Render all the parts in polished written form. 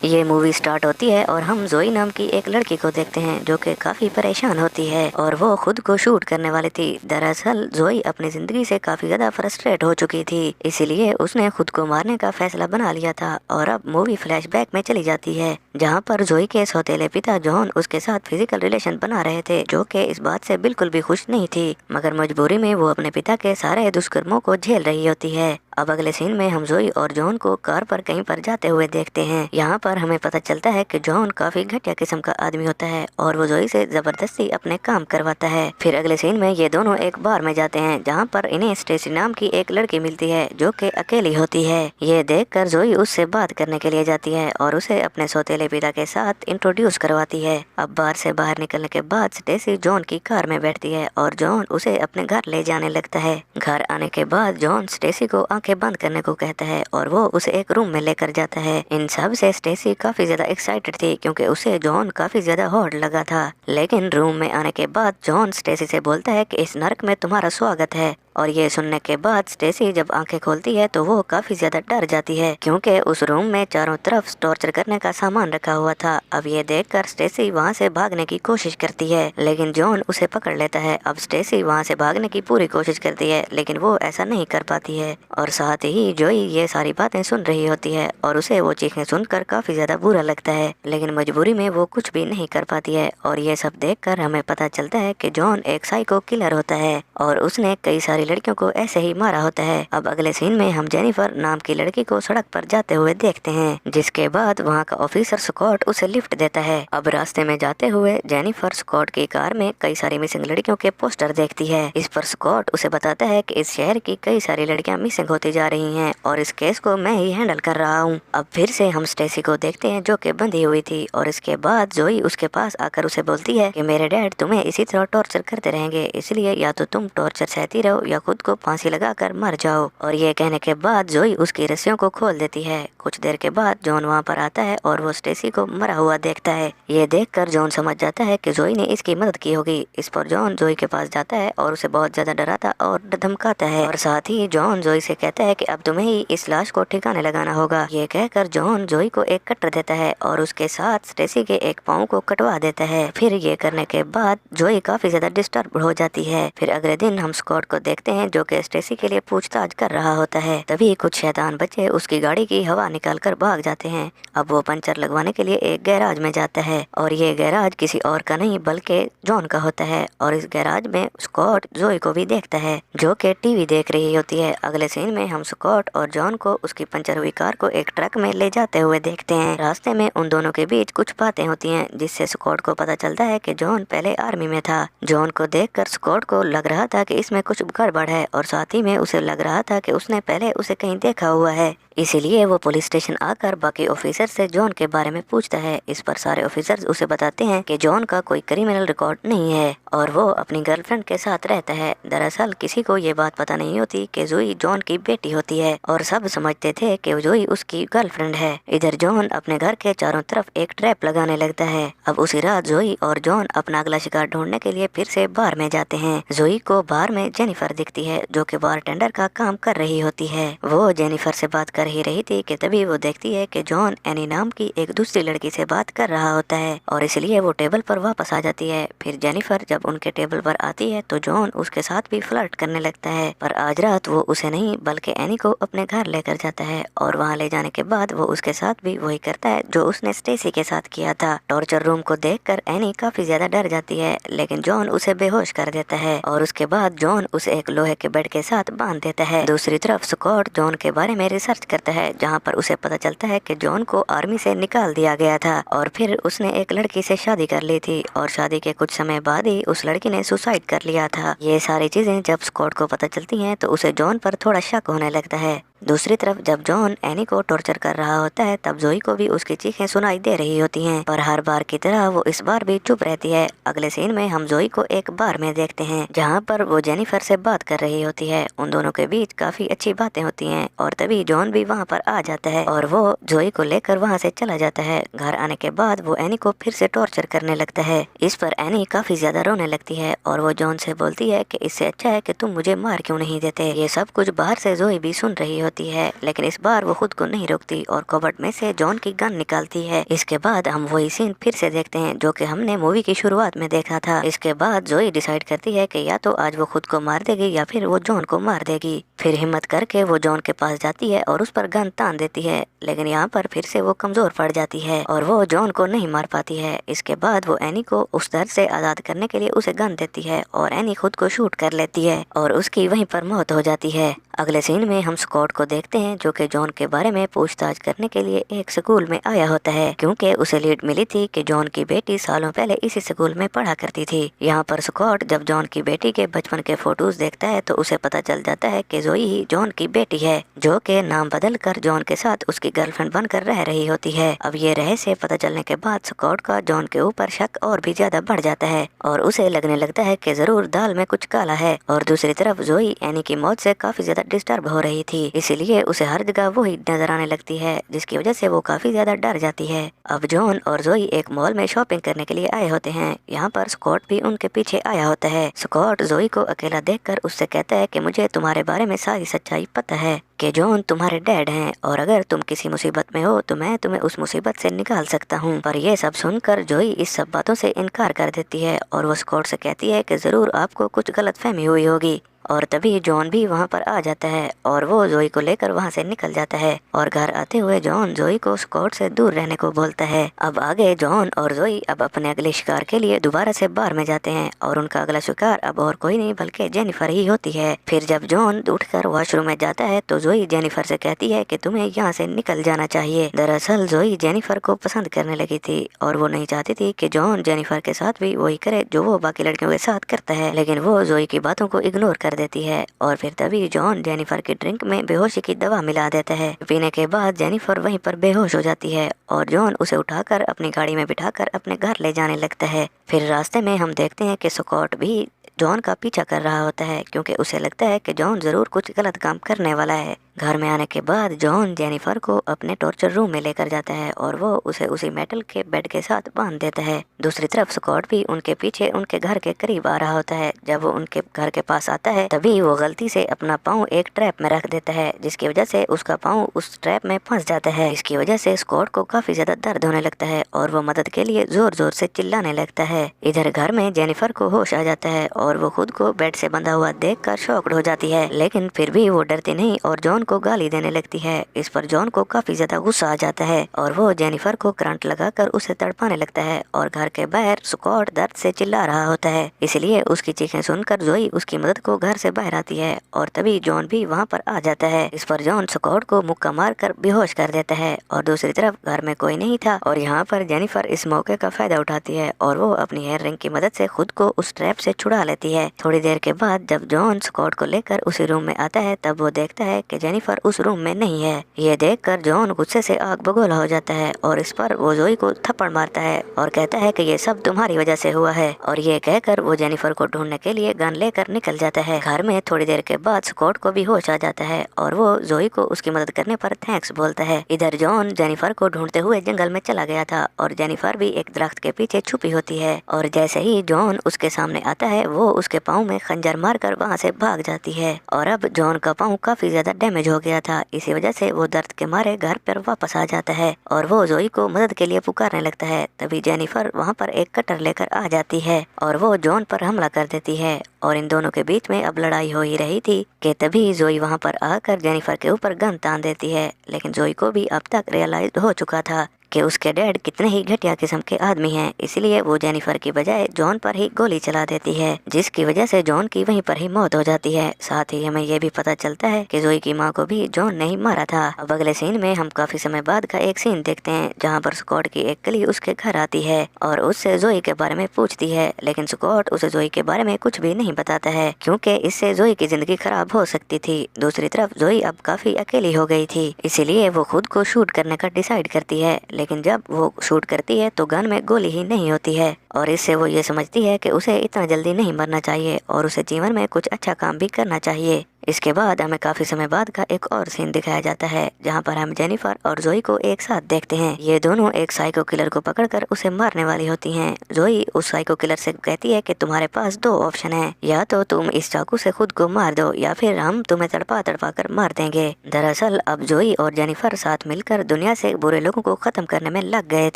ये movie start होती है और हम जोई नाम की एक लड़की को देखते हैं जो कि काफी परेशान होती है और वो खुद को शूट करने वाली थी। दरअसल जोई अपनी जिंदगी से काफी ज्यादा फ्रस्ट्रेट हो चुकी थी, इसीलिए उसने खुद को मारने का फैसला बना लिया था। और अब मूवी फ्लैशबैक में चली जाती है जहाँ पर जोई के सौतेले पिता जॉन उसके साथ फिजिकल रिलेशन बना रहे थे, जो कि इस बात से बिल्कुल भी खुश नहीं थी, मगर मजबूरी में वो अपने पिता के सारे दुष्कर्मों को झेल रही होती है। अब अगले सीन में हम जोई और जॉन को कार पर कहीं पर जाते हुए देखते हैं। यहाँ पर हमें पता चलता है कि जॉन काफी घटिया किस्म का आदमी होता है और वो जोई से जबरदस्ती अपने काम करवाता है। फिर अगले सीन में ये दोनों एक बार में जाते हैं जहाँ पर इन्हें स्टेसी नाम की एक लड़की मिलती है जो कि अकेली होती है। ये देखकर जोई उससे बात करने के लिए जाती है और उसे अपने सौतेले पिता के साथ इंट्रोड्यूस करवाती है। अब बार से बाहर निकलने के बाद स्टेसी जॉन की कार में बैठती है और जॉन उसे अपने घर ले जाने लगता है। घर आने के बाद जॉन स्टेसी को आंखें बंद करने को कहता है और वो उसे एक रूम में लेकर जाता है। इन सब से स्टेसी काफी ज्यादा एक्साइटेड थी क्योंकि उसे जॉन काफी ज्यादा हॉट लगा था। लेकिन रूम में आने के बाद जॉन स्टेसी से बोलता है कि इस नर्क में तुम्हारा स्वागत है। और ये सुनने के बाद स्टेसी जब आंखें खोलती है तो वो काफी ज्यादा डर जाती है क्योंकि उस रूम में चारों तरफ टॉर्चर करने का सामान रखा हुआ था। अब ये देखकर स्टेसी वहाँ से भागने की कोशिश करती है लेकिन जॉन उसे पकड़ लेता है। अब स्टेसी वहाँ से भागने की पूरी कोशिश करती है लेकिन वो ऐसा नहीं कर पाती है और साथ ही जोई ये सारी बातें सुन रही होती है और उसे वो चीखें सुनकर काफी ज्यादा बुरा लगता है, लेकिन मजबूरी में वो कुछ भी नहीं कर पाती है। और ये सब देखकर हमें पता चलता है कि जॉन एक साइको किलर होता है और उसने कई सारी लड़कियों को ऐसे ही मारा होता है। अब अगले सीन में हम जेनिफर नाम की लड़की को सड़क पर जाते हुए देखते हैं, जिसके बाद वहाँ का ऑफिसर स्कॉट उसे लिफ्ट देता है। अब रास्ते में जाते हुए जेनिफर स्कॉट की कार में कई सारी मिसिंग लड़कियों के पोस्टर देखती है। इस पर स्कॉट उसे बताता है कि इस शहर की कई सारी लड़कियां मिसिंग होती जा रही हैं और इस केस को मैं ही हैंडल कर रहा हूँ। अब फिर से हम स्टेसी को देखते हैं जो कि बंधी हुई थी और इसके बाद जोई उसके पास आकर उसे बोलती है कि मेरे डैड तुम्हें इसी तरह टॉर्चर करते रहेंगे, इसलिए या तो तुम टॉर्चर सहती रहो या खुद को फांसी लगाकर मर जाओ। और ये कहने के बाद जोई उसकी रस्सियों को खोल देती है। कुछ देर के बाद जॉन वहाँ पर आता है और वो स्टेसी को मरा हुआ देखता है। ये देखकर जॉन समझ जाता है कि जोई ने इसकी मदद की होगी। इस पर जॉन जोई के पास जाता है और उसे बहुत ज्यादा डराता और धमकाता है और साथ ही जॉन जोई से कहता है कि अब तुम्हें ही इस लाश को ठिकाने लगाना होगा। ये कहकर जॉन जोई को एक कटर देता है और उसके साथ स्टेसी के एक पाँव को कटवा देता है। फिर ये करने के बाद जोई काफी ज्यादा डिस्टर्ब हो जाती है। फिर अगले दिन हम स्कॉट को देखते हैं जो कि स्टेसी के लिए पूछताछ कर रहा होता है। तभी कुछ शैतान बच्चे उसकी गाड़ी की हवा निकालकर भाग जाते हैं। अब वो पंचर लगवाने के लिए एक गैराज में जाता है और ये गैराज किसी और का नहीं बल्कि जॉन का होता है। और इस गैराज में स्कॉट जोई को भी देखता है जो कि टीवी देख रही होती है। अगले सीन में हम स्कॉट और जॉन को उसकी पंचर हुई कार को एक ट्रक में ले जाते हुए देखते हैं। रास्ते में उन दोनों के बीच कुछ बातें होती हैं जिससे स्कॉट को पता चलता है कि जॉन पहले आर्मी में था। जॉन को देखकर स्कॉट को लग रहा था कि इसमें कुछ गड़बड़ है और साथ ही में उसे लग रहा था कि उसने पहले उसे कहीं देखा हुआ है, इसीलिए वो पुलिस स्टेशन आकर बाकी ऑफिसर से जॉन के बारे में पूछता है। इस पर सारे ऑफिसर्स उसे बताते हैं कि जॉन का कोई क्रिमिनल रिकॉर्ड नहीं है और वो अपनी गर्लफ्रेंड के साथ रहता है। दरअसल किसी को ये बात पता नहीं होती कि जोई जॉन की बेटी होती है और सब समझते थे कि जोई उसकी गर्लफ्रेंड है। इधर जॉन अपने घर के चारों तरफ एक ट्रैप लगाने लगता है। अब उसी रात जोई और जॉन अपना अगला शिकार ढूंढने के लिए फिर से बार में जाते हैं। जोई को बार में जेनिफर दिखती है जो कि बारटेंडर का काम कर रही होती है। वो जेनिफर से बात कर ही रही थी कि तभी वो देखती है कि जॉन एनी नाम की एक दूसरी लड़की से बात कर रहा होता है और इसलिए वो टेबल पर वापस आ जाती है। फिर जेनिफर जब उनके टेबल पर आती है तो जॉन उसके साथ भी फ्लर्ट करने लगता है, पर आज रात वो उसे नहीं बल्कि एनी को अपने घर लेकर जाता है और वहाँ ले जाने के बाद वो उसके साथ भी वही करता है जो उसने स्टेसी के साथ किया था। टॉर्चर रूम को देखकर एनी काफी ज्यादा डर जाती है लेकिन जॉन उसे बेहोश कर देता है और उसके बाद जॉन उसे एक लोहे के बेड के साथ बांध देता है। दूसरी तरफ स्कॉट जॉन के बारे में रिसर्च करता है जहाँ पर उसे पता चलता है कि जॉन को आर्मी से निकाल दिया गया था और फिर उसने एक लड़की से शादी कर ली थी और शादी के कुछ समय बाद ही उस लड़की ने सुसाइड कर लिया था। ये सारी चीजें जब स्कॉट को पता चलती हैं तो उसे जॉन पर थोड़ा शक होने लगता है। दूसरी तरफ जब जॉन एनी को टॉर्चर कर रहा होता है तब जोई को भी उसकी चीखें सुनाई दे रही होती हैं, पर हर बार की तरह वो इस बार भी चुप रहती है। अगले सीन में हम जोई को एक बार में देखते हैं जहाँ पर वो जेनिफर से बात कर रही होती है। उन दोनों के बीच काफी अच्छी बातें होती हैं और तभी जॉन भी वहाँ पर आ जाता है और वो जोई को लेकर वहाँ से चला जाता है। घर आने के बाद वो एनी को फिर से टॉर्चर करने लगता है। इस पर एनी काफी ज्यादा रोने लगती है और वो जॉन से बोलती है कि इससे अच्छा है कि तुम मुझे मार क्यों नहीं देते। ये सब कुछ बाहर से जोई भी सुन रही होती है, लेकिन इस बार वो खुद को नहीं रोकती और कबर्ड में से जॉन की गन निकालती है। इसके बाद हम वही सीन फिर से देखते हैं जो कि हमने मूवी की शुरुआत में देखा था। इसके बाद जोई डिसाइड करती है कि या तो आज वो खुद को मार देगी या फिर वो जॉन को मार देगी। फिर हिम्मत करके वो जॉन के पास जाती है और उस पर गन तान देती है, लेकिन यहाँ पर फिर से वो कमजोर पड़ जाती है और वो जॉन को नहीं मार पाती है। इसके बाद वो एनी को उस दर्द से आजाद करने के लिए उसे गन देती है और एनी खुद को शूट कर लेती है और उसकी वहीं पर मौत हो जाती है। अगले सीन में हम स्कॉट को देखते हैं जो कि जॉन के बारे में पूछताछ करने के लिए एक स्कूल में आया होता है, क्योंकि उसे लीड मिली थी कि जॉन की बेटी सालों पहले इसी स्कूल में पढ़ा करती थी। यहाँ पर स्कॉट जब जॉन की बेटी के बचपन के फोटोज देखता है तो उसे पता चल जाता है कि जोई ही जॉन की बेटी है, जो कि नाम बदल कर जॉन के साथ उसकी गर्लफ्रेंड बनकर रह रही होती है। अब ये रहस्य पता चलने के बाद स्कॉट का जॉन के ऊपर शक और भी ज्यादा बढ़ जाता है और उसे लगने लगता है कि जरूर दाल में कुछ काला है। और दूसरी तरफ जोई एनी की मौत से काफी ज्यादा डिस्टर्ब हो रही थी, इसीलिए उसे हर जगह वो ही नजर आने लगती है, जिसकी वजह से वो काफी ज्यादा डर जाती है। अब जॉन और जोई एक मॉल में शॉपिंग करने के लिए आए होते हैं। यहाँ पर स्कॉट भी उनके पीछे आया होता है। स्कॉट जोई को अकेला देखकर उससे कहता है कि मुझे तुम्हारे बारे में सारी सच्चाई पता है कि जॉन तुम्हारे डैड हैं और अगर तुम किसी मुसीबत में हो तो मैं तुम्हें उस मुसीबत से निकाल सकता हूँ। पर ये सब सुनकर जोई इस सब बातों से इनकार कर देती है और वो स्कॉट से कहती है कि जरूर आपको कुछ गलतफहमी हुई होगी। और तभी जॉन भी वहाँ पर आ जाता है और वो जोई को लेकर वहाँ से निकल जाता है और घर आते हुए जॉन जोई को स्कॉट से दूर रहने को बोलता है। अब आगे जॉन और जोई अब अपने अगले शिकार के लिए दोबारा से बार में जाते हैं और उनका अगला शिकार अब और कोई नहीं बल्कि जेनिफर ही होती है। फिर जब जॉन उठकर वॉशरूम में जाता है तो जोई जेनिफर से कहती है कि तुम्हें यहाँ से निकल जाना चाहिए। दरअसल जोई जेनिफर को पसंद करने लगी थी और वो नहीं चाहती थी कि जॉन जेनिफर के साथ भी वही करे जो वो बाकी लड़कियों के साथ करता है, लेकिन वो जोई की बातों को इग्नोर कर देती है और फिर तभी जॉन जेनिफर की ड्रिंक में बेहोशी की दवा मिला देता है। पीने के बाद जेनिफर वहीं पर बेहोश हो जाती है और जॉन उसे उठाकर अपनी गाड़ी में बिठाकर अपने घर ले जाने लगता है। फिर रास्ते में हम देखते हैं कि स्कॉट भी जॉन का पीछा कर रहा होता है, क्योंकि उसे लगता है कि जॉन जरूर कुछ गलत काम करने वाला है। घर में आने के बाद जॉन जेनिफर को अपने टॉर्चर रूम में लेकर जाता है और वो उसे उसी मेटल के बेड के साथ बांध देता है। दूसरी तरफ स्कॉट भी उनके पीछे उनके घर के करीब आ रहा होता है। जब वो उनके घर के पास आता है तभी वो गलती से अपना पाँव एक ट्रैप में रख देता है, जिसकी वजह से उसका पाँव उस ट्रैप में फंस जाता है। इसकी वजह से स्कॉट को काफी ज्यादा दर्द होने लगता है और वो मदद के लिए जोर जोर से चिल्लाने लगता है। इधर घर में जेनिफर को होश आ जाता है और वो खुद को बेड से बंधा हुआ देखकर शॉक्ड हो जाती है, लेकिन फिर भी वो डरती नहीं और जॉन को गाली देने लगती है। इस पर जॉन को काफी ज्यादा गुस्सा आ जाता है और वो जेनिफर को करंट लगाकर उसे तड़पाने लगता है और घर के बाहर स्कॉट दर्द से चिल्ला रहा होता है, इसलिए उसकी चीखें सुनकर जोई उसकी मदद को घर से बाहर आती है और तभी जॉन भी वहाँ पर आ जाता है। इस पर जॉन स्कॉट को मुक्का मार कर बेहोश कर देता है और दूसरी तरफ घर में कोई नहीं था और यहाँ पर जेनिफर इस मौके का फायदा उठाती है और वो अपनी हेयर रिंग की मदद से खुद को उस ट्रैप से छुड़ा लेती है। थोड़ी देर के बाद जब जॉन स्कॉट को लेकर उसी रूम में आता है तब वो देखता है कि जेनिफर उस रूम में नहीं है। ये देखकर जॉन गुस्से से आग बगोला हो जाता है और इस पर वो जोई को थप्पड़ मारता है और कहता है कि ये सब तुम्हारी वजह से हुआ है, और ये कहकर वो जेनिफर को ढूंढने के लिए गन लेकर निकल जाता है। घर में थोड़ी देर के बाद स्कॉट को भी होश आ जाता है और वो जोई को उसकी मदद करने पर थैंक्स बोलता है। इधर जॉन जेनिफर को ढूंढते हुए जंगल में चला गया था और जेनिफर भी एक दरख्त के पीछे छुपी होती है और जैसे ही जॉन उसके सामने आता है वो उसके पाँव में खंजर मारकर वहाँ से भाग जाती है। और अब जॉन का पाँव काफी ज्यादा डैमेज हो गया था, इसी वजह से वो दर्द के मारे घर पर वापस आ जाता है और वो जोई को मदद के लिए पुकारने लगता है। तभी जेनिफर वहाँ पर एक कटर लेकर आ जाती है और वो जॉन पर हमला कर देती है और इन दोनों के बीच में अब लड़ाई हो ही रही थी कि तभी जोई वहाँ पर आकर जेनिफर के ऊपर गन तान देती है, लेकिन जोई को भी अब तक रियलाइज हो चुका था कि उसके डैड कितने ही घटिया किस्म के आदमी हैं, इसलिए वो जेनिफर की बजाय जॉन पर ही गोली चला देती है, जिसकी वजह से जॉन की वहीं पर ही मौत हो जाती है। साथ ही हमें ये भी पता चलता है कि जोई की माँ को भी जॉन ने ही मारा था। अब अगले सीन में हम काफी समय बाद का एक सीन देखते हैं जहाँ पर स्कॉट की एक कली उसके घर आती है और उससे जोई के बारे में पूछती है, लेकिन स्कॉट उसे जोई के बारे में कुछ भी नहीं बताता है क्योंकि इससे जोई की जिंदगी खराब हो सकती थी। दूसरी तरफ जोई अब काफी अकेली हो गई थी, इसीलिए वो खुद को शूट करने का डिसाइड करती है, लेकिन जब वो शूट करती है तो गन में गोली ही नहीं होती है और इससे वो ये समझती है कि उसे इतना जल्दी नहीं मरना चाहिए और उसे जीवन में कुछ अच्छा काम भी करना चाहिए। इसके बाद हमें काफी समय बाद का एक और सीन दिखाया जाता है जहाँ पर हम जेनिफर और जोई को एक साथ देखते हैं। ये दोनों एक साइको किलर को पकड़कर उसे मारने वाली होती हैं। जोई उस साइको किलर से कहती है कि तुम्हारे पास दो ऑप्शन है, या तो तुम इस चाकू से खुद को मार दो या फिर हम तुम्हें तड़पा तड़पा कर मार देंगे। दरअसल अब जोई और जेनिफर साथ मिलकर दुनिया से बुरे लोगों को खत्म करने में लग गए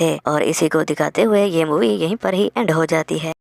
थे और इसी को दिखाते हुए ये मूवी यहीं पर ही एंड हो जाती है।